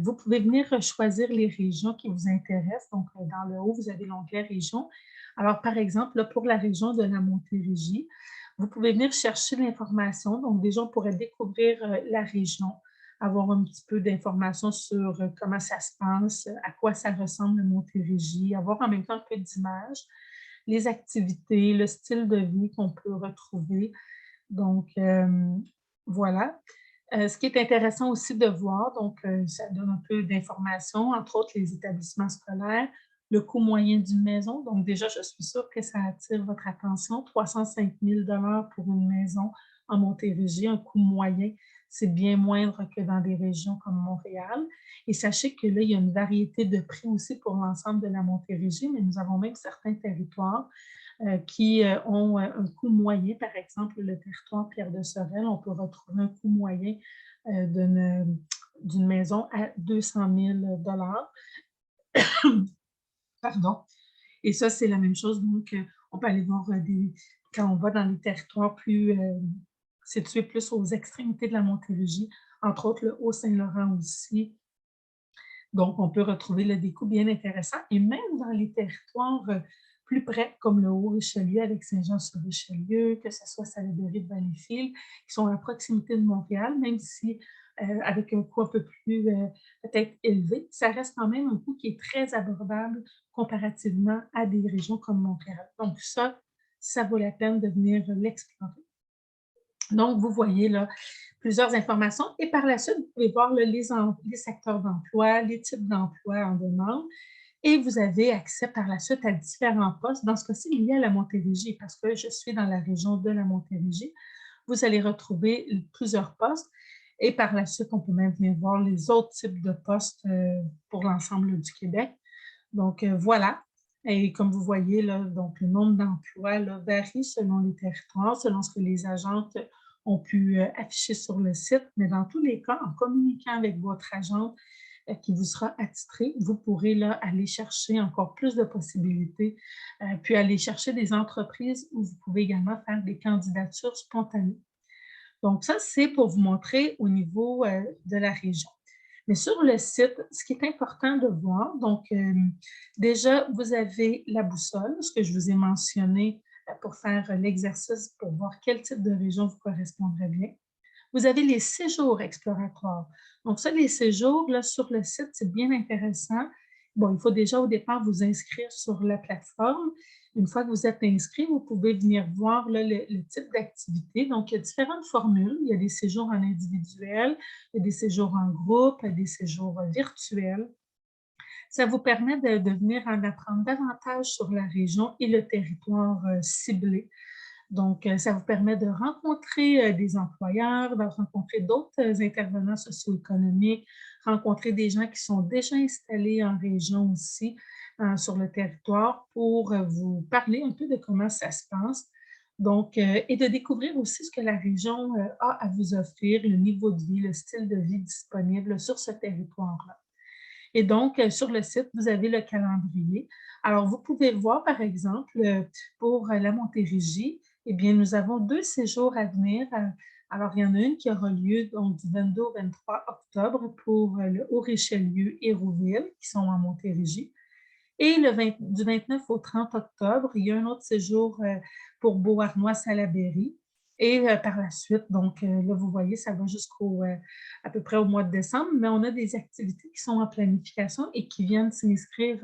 Vous pouvez venir choisir les régions qui vous intéressent. Donc, dans le haut, vous avez l'onglet Région. Alors, par exemple, là, pour la région de la Montérégie, vous pouvez venir chercher l'information. Donc, déjà, on pourrait découvrir la région, avoir un petit peu d'informations sur comment ça se passe, à quoi ça ressemble la Montérégie, avoir en même temps un peu d'images, les activités, le style de vie qu'on peut retrouver. Donc, voilà. Ce qui est intéressant aussi de voir, donc ça donne un peu d'informations, entre autres les établissements scolaires, le coût moyen d'une maison. Donc déjà, je suis sûre que ça attire votre attention. 305 000 pour une maison en Montérégie, un coût moyen, c'est bien moindre que dans des régions comme Montréal. Et sachez que là, il y a une variété de prix aussi pour l'ensemble de la Montérégie, mais nous avons même certains territoires qui ont un coût moyen. Par exemple, le territoire Pierre-de-Sorel, on peut retrouver un coût moyen d'une maison à 200 000 Pardon. Et ça, c'est la même chose. Donc, on peut aller voir quand on va dans les territoires plus situés plus aux extrémités de la Montérégie, entre autres le Haut-Saint-Laurent aussi. Donc, on peut retrouver des coûts bien intéressants. Et même dans les territoires plus près, comme le Haut-Richelieu avec Saint-Jean-sur-Richelieu, que ce soit Salaberry de Valleyfield, qui sont à proximité de Montréal, même si avec un coût un peu plus peut-être élevé, ça reste quand même un coût qui est très abordable comparativement à des régions comme Montréal. Donc ça vaut la peine de venir l'explorer. Donc, vous voyez là plusieurs informations et par la suite, vous pouvez voir là, les secteurs d'emploi, les types d'emplois en demande et vous avez accès par la suite à différents postes. Dans ce cas-ci, il y a la Montérégie parce que je suis dans la région de la Montérégie. Vous allez retrouver plusieurs postes et par la suite, on peut même venir voir les autres types de postes pour l'ensemble du Québec. Donc, voilà. Et comme vous voyez, là, donc, le nombre d'emplois là, varie selon les territoires, selon ce que les agentes ont pu afficher sur le site. Mais dans tous les cas, en communiquant avec votre agente qui vous sera attitrée, vous pourrez là, aller chercher encore plus de possibilités, puis aller chercher des entreprises où vous pouvez également faire des candidatures spontanées. Donc, ça, c'est pour vous montrer au niveau de la région. Mais sur le site, ce qui est important de voir, donc déjà, vous avez la boussole, ce que je vous ai mentionné pour faire l'exercice pour voir quel type de région vous correspondrait bien. Vous avez les séjours exploratoires. Donc ça, les séjours, là, sur le site, c'est bien intéressant. Bon, il faut déjà au départ vous inscrire sur la plateforme. Une fois que vous êtes inscrit, vous pouvez venir voir là, le type d'activité. Donc, il y a différentes formules. Il y a des séjours en individuel, il y a des séjours en groupe, il y a des séjours virtuels. Ça vous permet de venir en apprendre davantage sur la région et le territoire ciblé. Donc, ça vous permet de rencontrer des employeurs, de rencontrer d'autres intervenants socio-économiques, rencontrer des gens qui sont déjà installés en région aussi, sur le territoire, pour vous parler un peu de comment ça se passe. Donc, et de découvrir aussi ce que la région a à vous offrir, le niveau de vie, le style de vie disponible sur ce territoire-là. Et donc, sur le site, vous avez le calendrier. Alors, vous pouvez voir, par exemple, pour la Montérégie, eh bien, nous avons 2 séjours à venir. Alors, il y en a une qui aura lieu donc, du 22 au 23 octobre pour le Haut-Richelieu et Rouville, qui sont en Montérégie. Et du 29 au 30 octobre, il y a un autre séjour pour Beauharnois-Salaberry. Et par la suite, donc là, vous voyez, ça va jusqu'au à peu près au mois de décembre, mais on a des activités qui sont en planification et qui viennent s'inscrire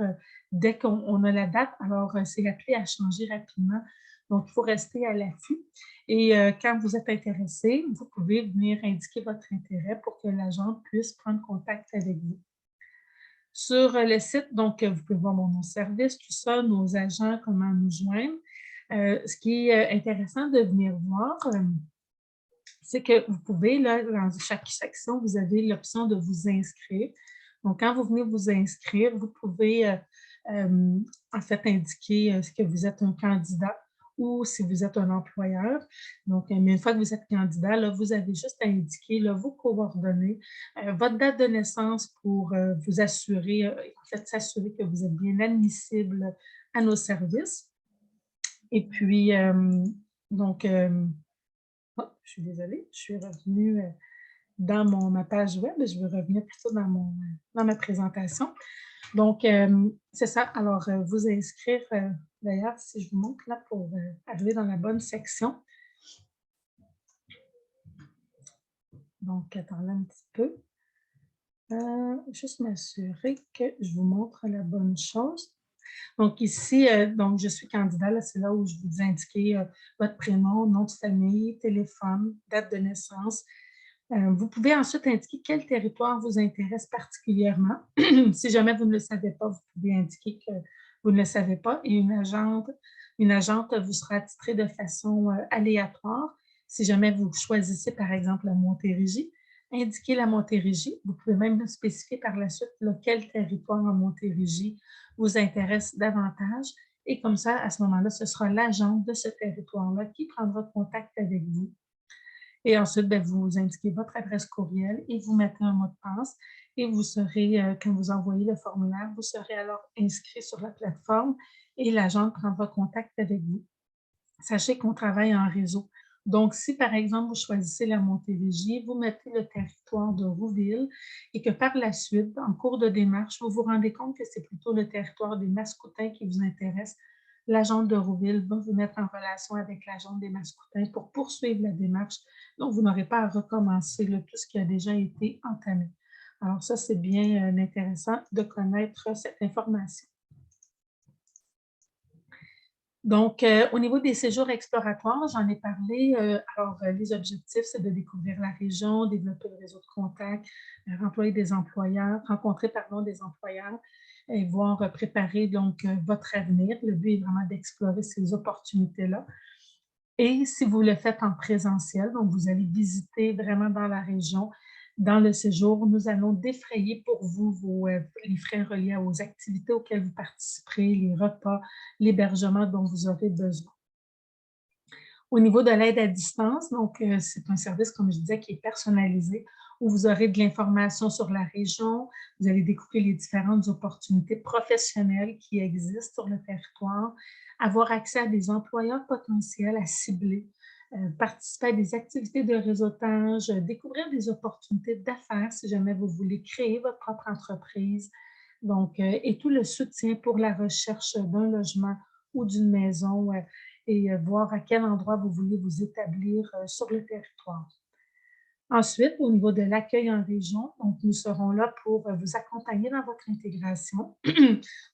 dès qu'on a la date. Alors, c'est appelé à changer rapidement. Donc, il faut rester à l'affût. Et quand vous êtes intéressé, vous pouvez venir indiquer votre intérêt pour que l'agent puisse prendre contact avec vous. Sur le site, donc, vous pouvez voir mon nom de service, tout ça, nos agents, comment nous joindre. Ce qui est intéressant de venir voir, c'est que vous pouvez, là, dans chaque section, vous avez l'option de vous inscrire. Donc, quand vous venez vous inscrire, vous pouvez en fait indiquer que vous êtes un candidat ou si vous êtes un employeur. Donc, mais une fois que vous êtes candidat, là, vous avez juste à indiquer là, vos coordonnées, votre date de naissance pour vous assurer, en fait, s'assurer que vous êtes bien admissible à nos services. Et puis, donc, oh, je suis désolée, je suis revenue dans ma page web. Je vais revenir plutôt dans ma présentation. Donc, c'est ça. Alors, vous inscrire, d'ailleurs, si je vous montre là pour arriver dans la bonne section. Donc, attendez un petit peu. Juste m'assurer que je vous montre la bonne chose. Donc, ici, donc, je suis candidat, là, c'est là où je vous indique votre prénom, nom de famille, téléphone, date de naissance. Vous pouvez ensuite indiquer quel territoire vous intéresse particulièrement. Si jamais vous ne le savez pas, vous pouvez indiquer que vous ne le savez pas et une agente vous sera attitrée de façon aléatoire. Si jamais vous choisissez, par exemple, la Montérégie, indiquez la Montérégie. Vous pouvez même spécifier par la suite quel territoire en Montérégie vous intéresse davantage. Et comme ça, à ce moment-là, ce sera l'agente de ce territoire-là qui prendra contact avec vous. Et ensuite, bien, vous indiquez votre adresse courriel et vous mettez un mot de passe. Et vous serez, quand vous envoyez le formulaire, vous serez alors inscrit sur la plateforme et l'agent prendra contact avec vous. Sachez qu'on travaille en réseau. Donc, si par exemple, vous choisissez la Montérégie, vous mettez le territoire de Rouville et que par la suite, en cours de démarche, vous vous rendez compte que c'est plutôt le territoire des Mascoutins qui vous intéresse, l'agent de Rouville va vous mettre en relation avec l'agent des Mascoutins pour poursuivre la démarche. Donc, vous n'aurez pas à recommencer tout ce qui a déjà été entamé. Alors ça, c'est bien intéressant de connaître cette information. Donc, au niveau des séjours exploratoires, j'en ai parlé. Alors, les objectifs, c'est de découvrir la région, développer le réseau de contacts, rencontrer des employeurs et voir préparer donc votre avenir. Le but est vraiment d'explorer ces opportunités-là. Et si vous le faites en présentiel, donc vous allez visiter vraiment dans la région, dans le séjour, nous allons défrayer pour vous les frais reliés aux activités auxquelles vous participerez, les repas, l'hébergement dont vous aurez besoin. Au niveau de l'aide à distance, donc c'est un service, comme je disais, qui est personnalisé, où vous aurez de l'information sur la région, vous allez découvrir les différentes opportunités professionnelles qui existent sur le territoire, avoir accès à des employeurs potentiels à cibler, participer à des activités de réseautage, découvrir des opportunités d'affaires si jamais vous voulez créer votre propre entreprise. Donc, et tout le soutien pour la recherche d'un logement ou d'une maison et voir à quel endroit vous voulez vous établir sur le territoire. Ensuite, au niveau de l'accueil en région, donc nous serons là pour vous accompagner dans votre intégration,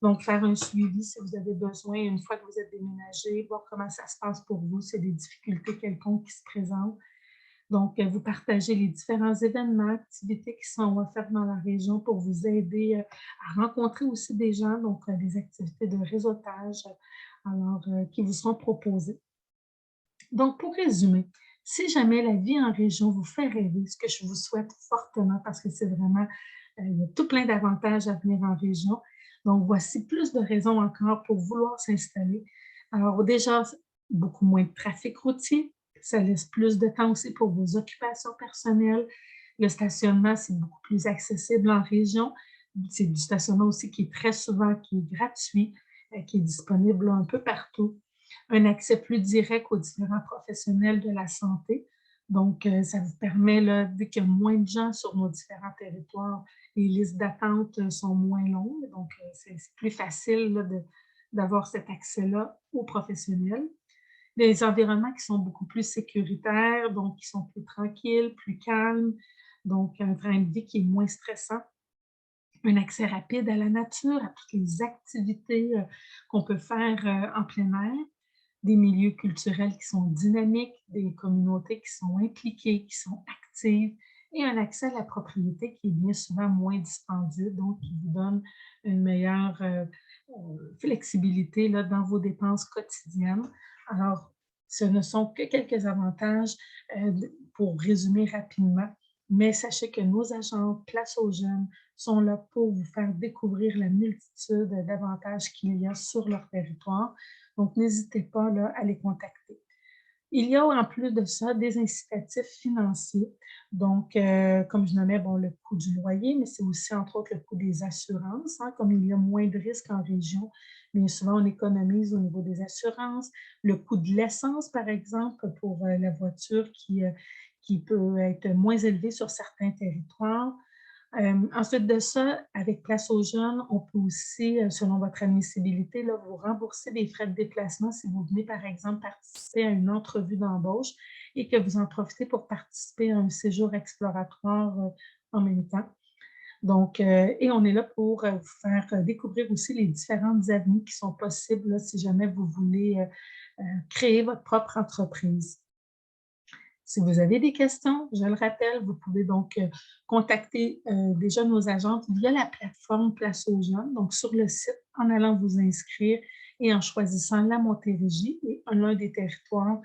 donc faire un suivi si vous avez besoin une fois que vous êtes déménagé, voir comment ça se passe pour vous, s'il y a des difficultés quelconques qui se présentent. Donc, vous partagez les différents événements, activités qui sont offertes dans la région pour vous aider à rencontrer aussi des gens, donc des activités de réseautage alors, qui vous sont proposées. Donc, pour résumer, si jamais la vie en région vous fait rêver, ce que je vous souhaite fortement parce que c'est vraiment, il y a tout plein d'avantages à venir en région. Donc, voici plus de raisons encore pour vouloir s'installer. Alors, déjà, beaucoup moins de trafic routier. Ça laisse plus de temps aussi pour vos occupations personnelles. Le stationnement, c'est beaucoup plus accessible en région. C'est du stationnement aussi qui est très souvent, qui est gratuit, qui est disponible un peu partout. Un accès plus direct aux différents professionnels de la santé. Donc, ça vous permet, là, dès qu'il y a moins de gens sur nos différents territoires, les listes d'attente sont moins longues. Donc, c'est plus facile là, d'avoir cet accès-là aux professionnels. Des environnements qui sont beaucoup plus sécuritaires, donc qui sont plus tranquilles, plus calmes. Donc, un train de vie qui est moins stressant. Un accès rapide à la nature, à toutes les activités qu'on peut faire en plein air, des milieux culturels qui sont dynamiques, des communautés qui sont impliquées, qui sont actives, et un accès à la propriété qui est bien souvent moins dispendieux, donc qui vous donne une meilleure flexibilité là, dans vos dépenses quotidiennes. Alors, ce ne sont que quelques avantages pour résumer rapidement, mais sachez que nos agents Place aux jeunes sont là pour vous faire découvrir la multitude d'avantages qu'il y a sur leur territoire. Donc, n'hésitez pas là, à les contacter. Il y a en plus de ça des incitatifs financiers. Donc, comme je nommais, bon, le coût du loyer, mais c'est aussi entre autres le coût des assurances. Hein, comme il y a moins de risques en région, bien souvent on économise au niveau des assurances. Le coût de l'essence, par exemple, pour la voiture qui peut être moins élevé sur certains territoires. Ensuite de ça, avec Place aux jeunes, on peut aussi, selon votre admissibilité, là, vous rembourser des frais de déplacement si vous venez, par exemple, participer à une entrevue d'embauche et que vous en profitez pour participer à un séjour exploratoire en même temps. Donc, et on est là pour vous faire découvrir aussi les différentes avenues qui sont possibles là, si jamais vous voulez créer votre propre entreprise. Si vous avez des questions, je le rappelle, vous pouvez donc contacter déjà nos agentes via la plateforme Place aux jeunes, donc sur le site, en allant vous inscrire et en choisissant la Montérégie et l'un des territoires,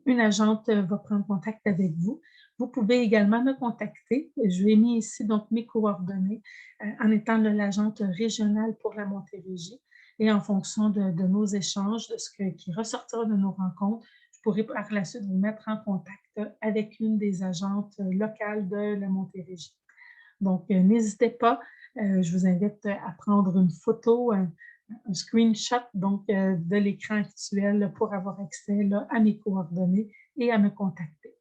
une agente va prendre contact avec vous. Vous pouvez également me contacter. Je vais mis ici donc mes coordonnées en étant l'agente régionale pour la Montérégie et en fonction de nos échanges, de ce qui ressortira de nos rencontres, je pourrai par la suite vous mettre en contact avec une des agentes locales de la Montérégie. Donc, n'hésitez pas, je vous invite à prendre une photo, un screenshot donc, de l'écran actuel pour avoir accès là, à mes coordonnées et à me contacter.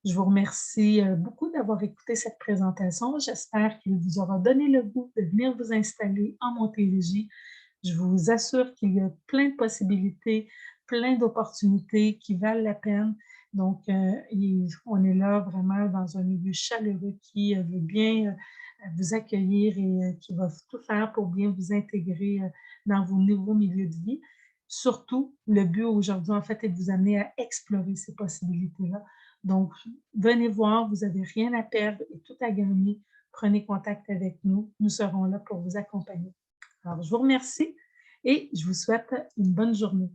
Je vous remercie beaucoup d'avoir écouté cette présentation. J'espère qu'il vous aura donné le goût de venir vous installer en Montérégie. Je vous assure qu'il y a plein de possibilités, plein d'opportunités qui valent la peine. Donc, on est là vraiment dans un milieu chaleureux qui veut bien vous accueillir et qui va tout faire pour bien vous intégrer dans vos nouveaux milieux de vie. Surtout, le but aujourd'hui, en fait, est de vous amener à explorer ces possibilités-là. Donc, venez voir, vous n'avez rien à perdre et tout à gagner. Prenez contact avec nous. Nous serons là pour vous accompagner. Alors, je vous remercie et je vous souhaite une bonne journée.